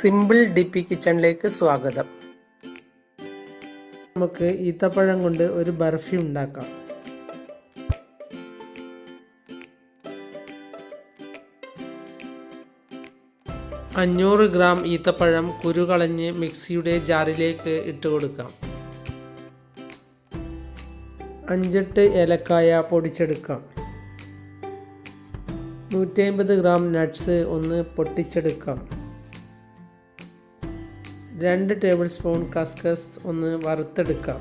Simple ഡിപ്പി കിച്ചണിലേക്ക് സ്വാഗതം. നമുക്ക് ഈത്തപ്പഴം കൊണ്ട് ഒരു ബർഫി ഉണ്ടാക്കാം. അഞ്ഞൂറ് ഗ്രാം ഈത്തപ്പഴം കുരു കളഞ്ഞ് മിക്സിയുടെ ജാറിലേക്ക് ഇട്ട് കൊടുക്കാം. 5-8 ഏലക്കായ പൊടിച്ചെടുക്കാം. 150 ഗ്രാം നട്ട്സ് ഒന്ന് പൊട്ടിച്ചെടുക്കാം. 2 ടേബിൾ സ്പൂൺ കസ്കസ് ഒന്ന് വറുത്തെടുക്കാം.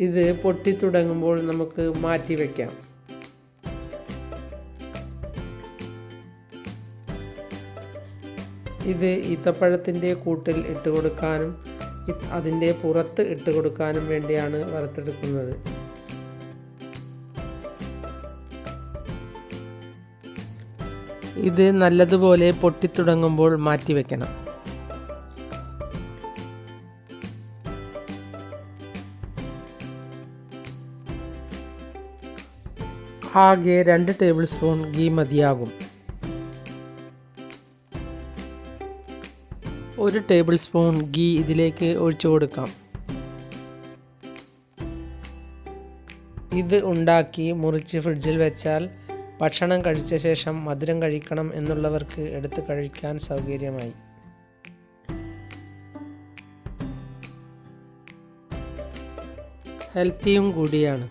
ഇത് പൊട്ടിത്തുടങ്ങുമ്പോൾ നമുക്ക് മാറ്റി വയ്ക്കാം. ഇത് ഈത്തപ്പഴത്തിൻ്റെ കൂട്ടിൽ ഇട്ട് കൊടുക്കാനും അതിൻ്റെ പുറത്ത് ഇട്ട് കൊടുക്കാനും വേണ്ടിയാണ് വറുത്തെടുക്കുന്നത്. ഇത് നല്ലതുപോലെ പൊട്ടിത്തുടങ്ങുമ്പോൾ മാറ്റി വയ്ക്കണം. ആകെ 2 ടേബിൾ സ്പൂൺ ഗീ മതിയാകും. 1 ടേബിൾ സ്പൂൺ ഗീ ഇതിലേക്ക് ഒഴിച്ചു കൊടുക്കാം. ഇത് ഉണ്ടാക്കി മുറിച്ച് ഫ്രിഡ്ജിൽ വെച്ചാൽ ഭക്ഷണം കഴിച്ച ശേഷം മധുരം കഴിക്കണം എന്നുള്ളവർക്ക് എടുത്ത് കഴിക്കാൻ സൗകര്യമായി. ഹെൽത്തിയും കൂടിയാണ്.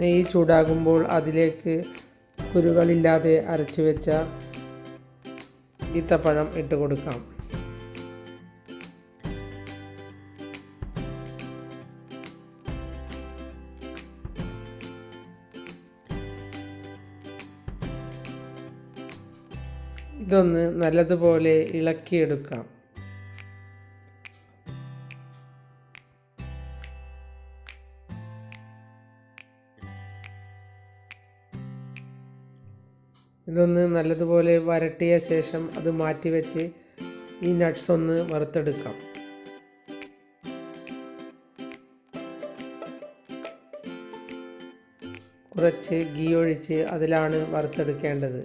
നെയ്യ് ചൂടാകുമ്പോൾ അതിലേക്ക് കുരുകളില്ലാതെ അരച്ചു വെച്ച ഈത്തപ്പഴം ഇട്ട് കൊടുക്കാം. ഇതൊന്ന് നല്ലതുപോലെ ഇളക്കിയെടുക്കാം. ഇതൊന്ന് നല്ലതുപോലെ വരട്ടിയ ശേഷം അത് മാറ്റിവെച്ച് ഈ നട്ട്സ് ഒന്ന് വറുത്തെടുക്കാം. കുറച്ച് ഗീ ഒഴിച്ച് അതിലാണ് വറുത്തെടുക്കേണ്ടത്.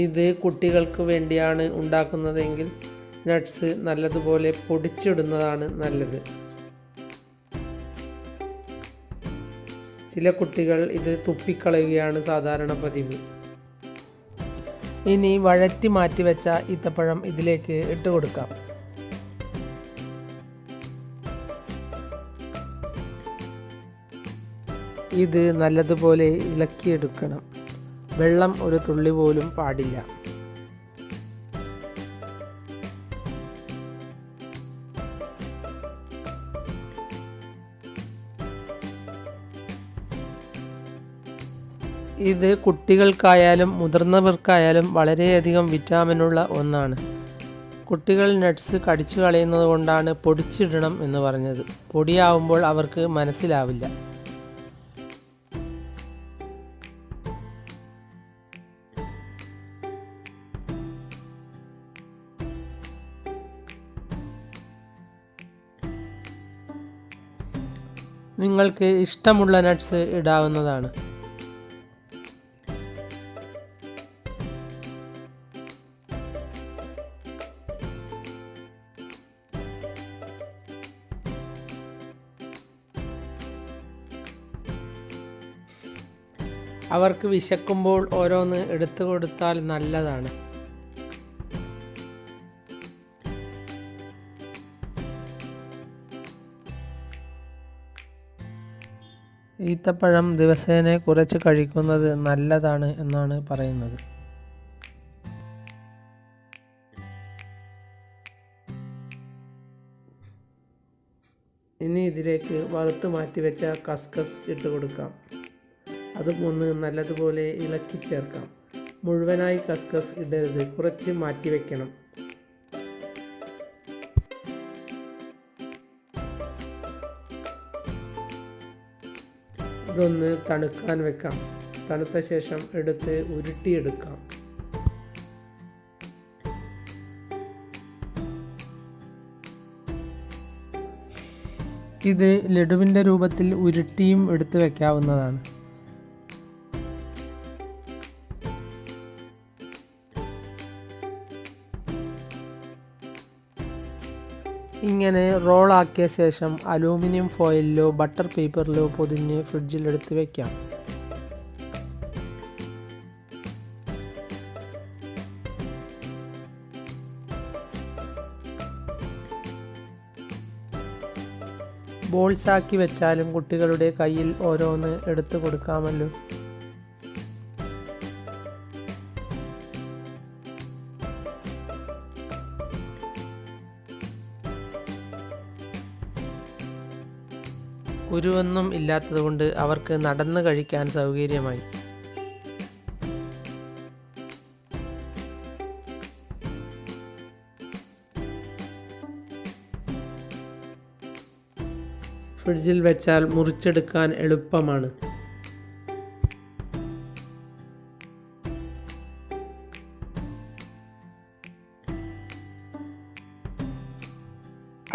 ഇത് കുട്ടികൾക്ക് വേണ്ടിയാണ് ഉണ്ടാക്കുന്നതെങ്കിൽ നട്ട്സ് നല്ലതുപോലെ പൊടിച്ചിടുന്നതാണ് നല്ലത്. ചില കുട്ടികൾ ഇത് തുപ്പിക്കളയുകയാണ് സാധാരണ പതിവ്. ഇനി വഴറ്റി മാറ്റി വെച്ച ഈത്തപ്പഴം ഇതിലേക്ക് ഇട്ട് കൊടുക്കാം. ഇത് നല്ലതുപോലെ ഇളക്കിയെടുക്കണം. വെള്ളം ഒരു തുള്ളി പോലും പാടില്ല. ഇത് കുട്ടികൾക്കായാലും മുതിർന്നവർക്കായാലും വളരെയധികം വിറ്റാമിനുള്ള ഒന്നാണ്. കുട്ടികൾ നട്ട്സ് കടിച്ചു കളയുന്നത് കൊണ്ടാണ് പൊടിച്ചിടണം എന്ന് പറഞ്ഞത്. പൊടിയാവുമ്പോൾ അവർക്ക് മനസ്സിലാവില്ല. നിങ്ങൾക്ക് ഇഷ്ടമുള്ള നട്ട്സ് ഇടാവുന്നതാണ്. അവർക്ക് വിശക്കുമ്പോൾ ഓരോന്ന് എടുത്തു കൊടുത്താൽ നല്ലതാണ്. ഈത്തപ്പഴം ദിവസേന കുറച്ച് കഴിക്കുന്നത് നല്ലതാണ് എന്നാണ് പറയുന്നത്. ഇനി ഇതിലേക്ക് വറുത്ത് മാറ്റി വെച്ച കസ്കസ് ഇട്ട് കൊടുക്കാം. അതും ഒന്ന് നല്ലതുപോലെ ഇളക്കി ചേർക്കാം. മുഴുവനായി കസ്കസ് ഇടരുത്, കുറച്ച് മാറ്റിവെക്കണം. ഇതൊന്ന് തണുക്കാൻ വെക്കാം. തണുത്ത ശേഷം എടുത്ത് ഉരുട്ടിയെടുക്കാം. ഇത് ലഡുവിൻ്റെ രൂപത്തിൽ ഉരുട്ടിയും എടുത്ത് വയ്ക്കാവുന്നതാണ്. ഇങ്ങനെ റോളാക്കിയ ശേഷം അലൂമിനിയം ഫോയിലിലോ ബട്ടർ പേപ്പറിലോ പൊതിഞ്ഞ് ഫ്രിഡ്ജിൽ എടുത്ത് വയ്ക്കാം. ബോൾസാക്കി വെച്ചാലും കുട്ടികളുടെ കയ്യിൽ ഓരോന്ന് എടുത്തു കൊടുക്കാമല്ലോ. കുരുവൊന്നും ഇല്ലാത്തതുകൊണ്ട് അവർക്ക് നടന്ന് കഴിക്കാൻ സൗകര്യമായി. ഫ്രിഡ്ജിൽ വെച്ചാൽ മുറിച്ചെടുക്കാൻ എളുപ്പമാണ്.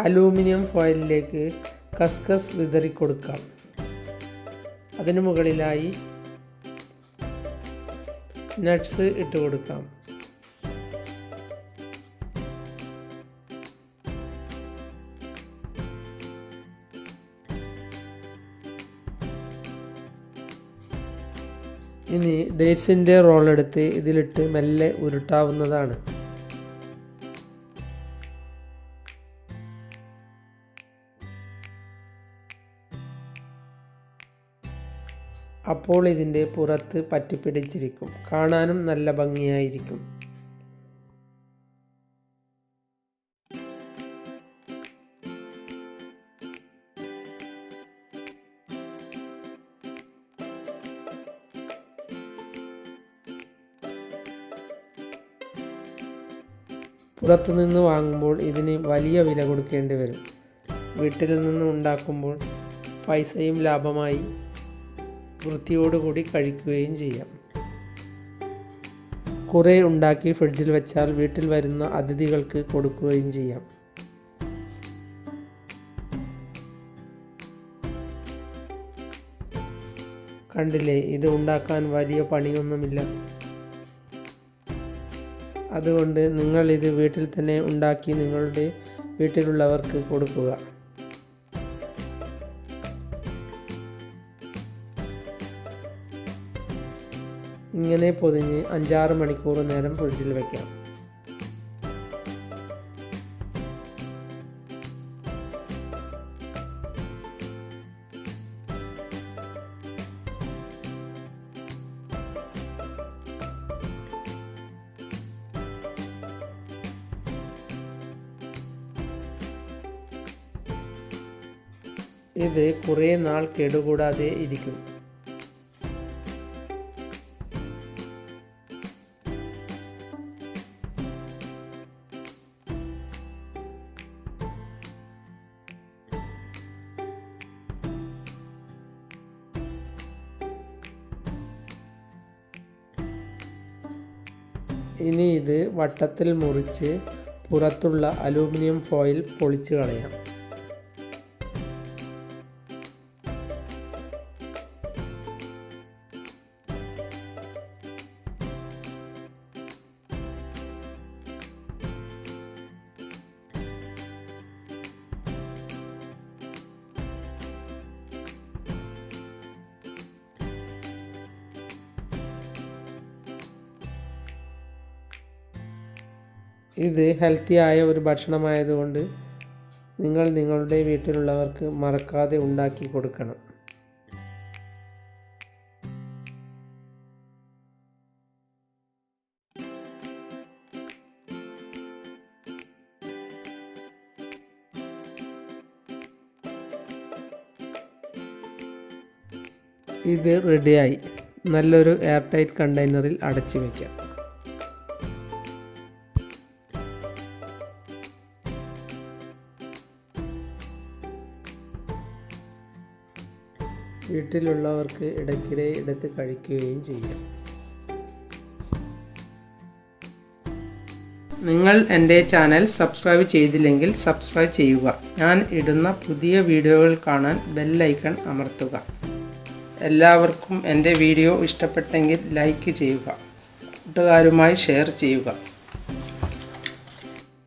അലൂമിനിയം ഫോയിലിലേക്ക് കസ്കസ് വിതറിക്കൊടുക്കാം. അതിനു മുകളിലായി നട്ട്സ് ഇട്ട് കൊടുക്കാം. ഇനി ഡേറ്റ്സിൻ്റെ റോളെടുത്ത് ഇതിലിട്ട് മെല്ലെ ഉരുട്ടാവുന്നതാണ്. അപ്പോൾ ഇതിൻ്റെ പുറത്ത് പറ്റിപ്പിടിച്ചിരിക്കും. കാണാനും നല്ല ഭംഗിയായിരിക്കും. പുറത്തുനിന്ന് വാങ്ങുമ്പോൾ ഇതിന് വലിയ വില കൊടുക്കേണ്ടി വരും. വീട്ടിൽ നിന്ന് ഉണ്ടാക്കുമ്പോൾ പൈസയും ലാഭമായി, വൃത്തിയോടുകൂടി കഴിക്കുകയും ചെയ്യാം. കുറേ ഉണ്ടാക്കി ഫ്രിഡ്ജിൽ വെച്ചാൽ വീട്ടിൽ വരുന്ന അതിഥികൾക്ക് കൊടുക്കുകയും ചെയ്യാം. കണ്ടില്ലേ, ഇത് ഉണ്ടാക്കാൻ വലിയ പണിയൊന്നുമില്ല. അതുകൊണ്ട് നിങ്ങൾ ഇത് വീട്ടിൽ തന്നെ ഉണ്ടാക്കി നിങ്ങളുടെ വീട്ടിലുള്ളവർക്ക് കൊടുക്കുക. ഇങ്ങനെ പൊതിഞ്ഞ് 5-6 മണിക്കൂർ നേരം ഫ്രിഡ്ജിൽ വയ്ക്കാം. ഇത് കുറേ നാൾ കേടുകൂടാതെ ഇരിക്കും. ഇനി ഇത് വട്ടത്തിൽ മുറിച്ച് പുറത്തുള്ള അലൂമിനിയം ഫോയിൽ പൊളിച്ച് കളയാം. ഇത് ഹെൽത്തിയായ ഒരു ഭക്ഷണമായതുകൊണ്ട് നിങ്ങൾ നിങ്ങളുടെ വീട്ടിലുള്ളവർക്ക് മറക്കാതെ ഉണ്ടാക്കി കൊടുക്കണം. ഇത് റെഡിയായി. നല്ലൊരു എയർ ടൈറ്റ് കണ്ടെയ്നറിൽ അടച്ചു വയ്ക്കാം. വീട്ടിലുള്ളവർക്ക് ഇടയ്ക്കിടെ എടുത്ത് കഴിക്കുകയും ചെയ്യാം. നിങ്ങൾ എൻ്റെ ചാനൽ സബ്സ്ക്രൈബ് ചെയ്തില്ലെങ്കിൽ സബ്സ്ക്രൈബ് ചെയ്യുക. ഞാൻ ഇടുന്ന പുതിയ വീഡിയോകൾ കാണാൻ ബെൽ ഐക്കൺ അമർത്തുക. എല്ലാവർക്കും എൻ്റെ വീഡിയോ ഇഷ്ടപ്പെട്ടെങ്കിൽ ലൈക്ക് ചെയ്യുക. കൂട്ടുകാരുമായി ഷെയർ ചെയ്യുക.